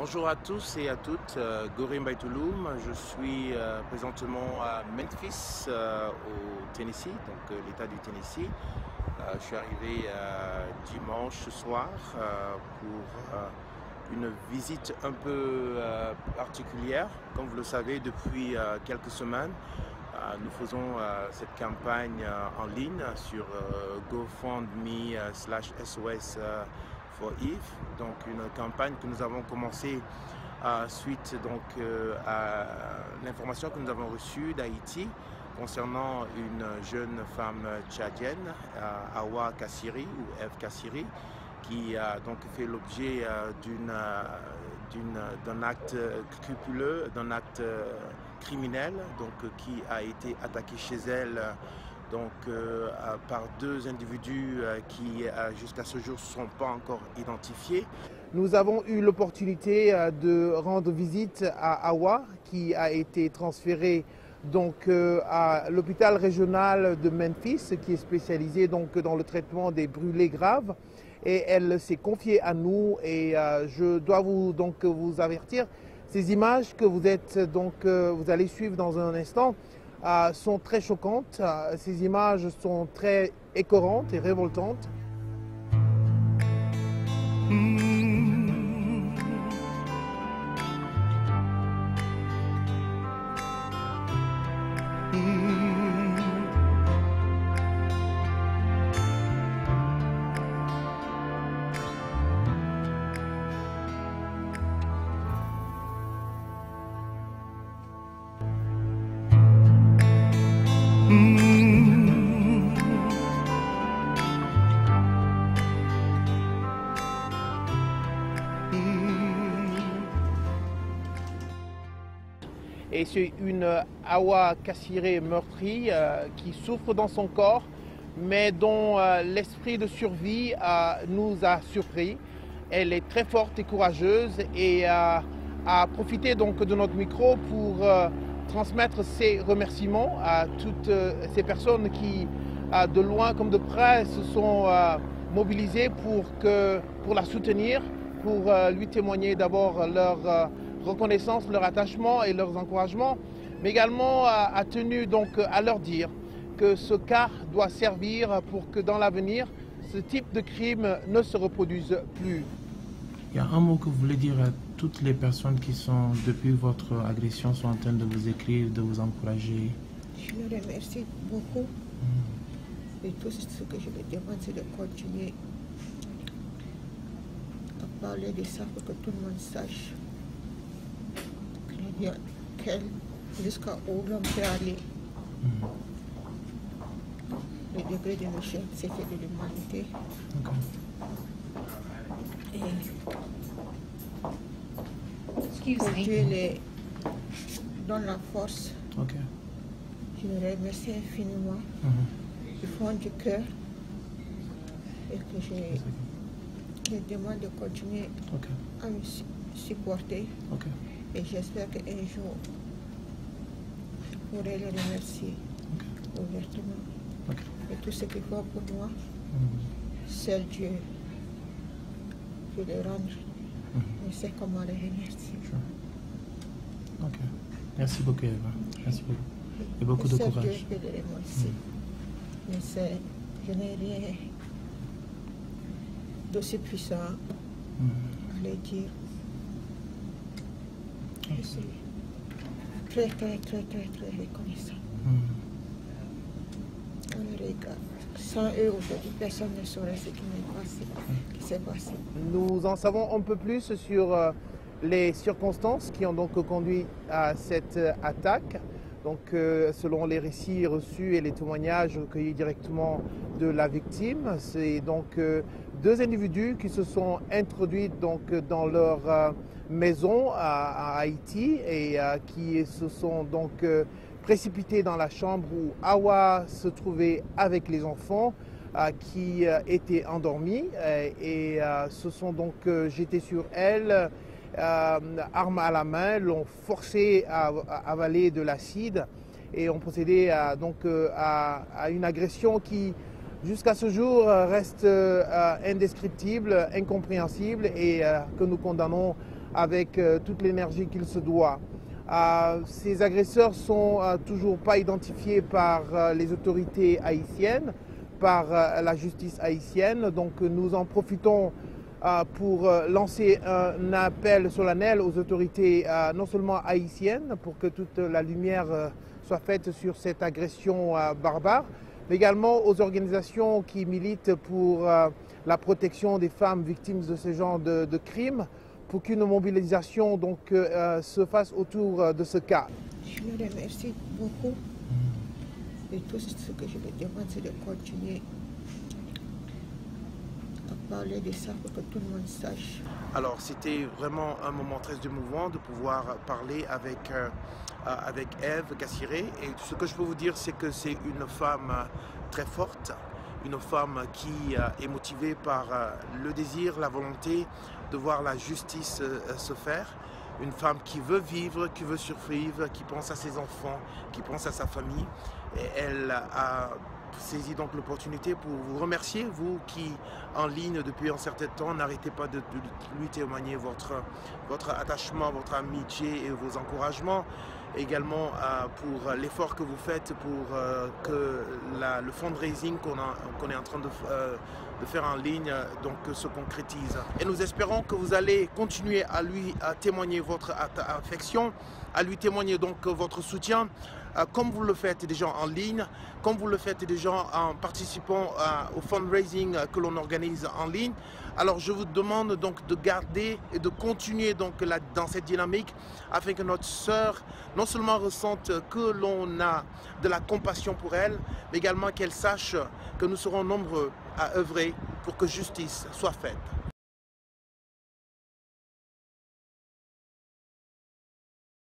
Bonjour à tous et à toutes, Gorim Baitouloum. Je suis présentement à Memphis, au Tennessee, donc l'État du Tennessee. Je suis arrivé dimanche soir pour une visite un peu particulière. Comme vous le savez, depuis quelques semaines, nous faisons cette campagne en ligne sur GoFundMe/SOS for Eve, donc une campagne que nous avons commencé suite à l'information que nous avons reçue d'Haïti concernant une jeune femme tchadienne, Awa Kassiri ou Eve Kassiri, qui a donc fait l'objet d'un acte scrupuleux, d'un acte criminel, qui a été attaqué chez elle par deux individus qui jusqu'à ce jour ne sont pas encore identifiés. Nous avons eu l'opportunité de rendre visite à Awa, qui a été transférée à l'hôpital régional de Memphis, qui est spécialisé dans le traitement des brûlés graves. Et elle s'est confiée à nous et je dois vous avertir, ces images que vous allez suivre dans un instant sont très choquantes. Ces images sont très écœurantes et révoltantes. Et c'est une Awa Kassiri meurtrie qui souffre dans son corps, mais dont l'esprit de survie nous a surpris. Elle est très forte et courageuse et a profité de notre micro pour transmettre ses remerciements à toutes ces personnes qui, de loin comme de près, se sont mobilisées pour la soutenir, pour lui témoigner d'abord leur reconnaissance, leur attachement et leurs encouragements, mais également a tenu à leur dire que ce cas doit servir pour que dans l'avenir, ce type de crime ne se reproduise plus. Il y a un mot que vous voulez dire à toutes les personnes qui sont, depuis votre agression, sont en train de vous écrire, de vous encourager. Je les remercie beaucoup. Et tout ce que je leur demande, c'est de continuer à parler de ça pour que tout le monde sache jusqu'à où l'on peut aller. Le degré de méchanceté de l'humanité. Et que Dieu les donne la force. Je les remercie infiniment du fond du cœur et que je demande de continuer à me supporter. Et j'espère qu'un jour, je pourrai les remercier ouvertement. Et tout ce qu'ils font pour moi, seul Dieu peut les rendre. Je sais comment les remercier. Merci beaucoup, Eva. Merci beaucoup. Et beaucoup de courage. Dieu peut les remercier. Mais je n'ai rien d'aussi puissant à les dire. Je suis très reconnaissant. On les regarde. Sans eux, aujourd'hui, personne ne saurait ce qui s'est passé. Nous en savons un peu plus sur les circonstances qui ont conduit à cette attaque. Selon les récits reçus et les témoignages recueillis directement de la victime, c'est deux individus qui se sont introduits dans leur maison à Haïti et qui se sont précipités dans la chambre où Awa se trouvait avec les enfants qui étaient endormis et se sont jetés sur elle, arme à la main, l'ont forcé à avaler de l'acide et ont procédé à une agression qui jusqu'à ce jour reste indescriptible, incompréhensible et que nous condamnons avec toute l'énergie qu'il se doit. Ces agresseurs sont toujours pas identifiés par les autorités haïtiennes, par la justice haïtienne. Donc nous en profitons pour lancer un appel solennel aux autorités non seulement haïtiennes pour que toute la lumière soit faite sur cette agression barbare, mais également aux organisations qui militent pour la protection des femmes victimes de ce genre de crimes, pour qu'une mobilisation donc, se fasse autour de ce cas. Je vous remercie beaucoup. Et tout ce que je me demande, c'est de continuer à parler de ça pour que tout le monde sache. Alors c'était vraiment un moment très émouvant de pouvoir parler avec Ève Gassiré. Et ce que je peux vous dire, c'est que c'est une femme très forte, une femme qui est motivée par le désir, la volonté de voir la justice se faire. Une femme qui veut vivre, qui veut survivre, qui pense à ses enfants, qui pense à sa famille. Et elle a saisi donc l'opportunité pour vous remercier, vous qui en ligne depuis un certain temps, n'arrêtez pas de lui témoigner votre attachement, votre amitié et vos encouragements. Également pour l'effort que vous faites pour que le fundraising qu'on est en train de faire en ligne donc, se concrétise. Et nous espérons que vous allez continuer à lui témoigner votre affection, à lui témoigner donc votre soutien, comme vous le faites déjà en ligne, comme vous le faites déjà en participant au fundraising que l'on organise en ligne. Alors je vous demande donc de garder et de continuer donc dans cette dynamique afin que notre sœur non seulement ressente que l'on a de la compassion pour elle, mais également qu'elle sache que nous serons nombreux à œuvrer pour que justice soit faite.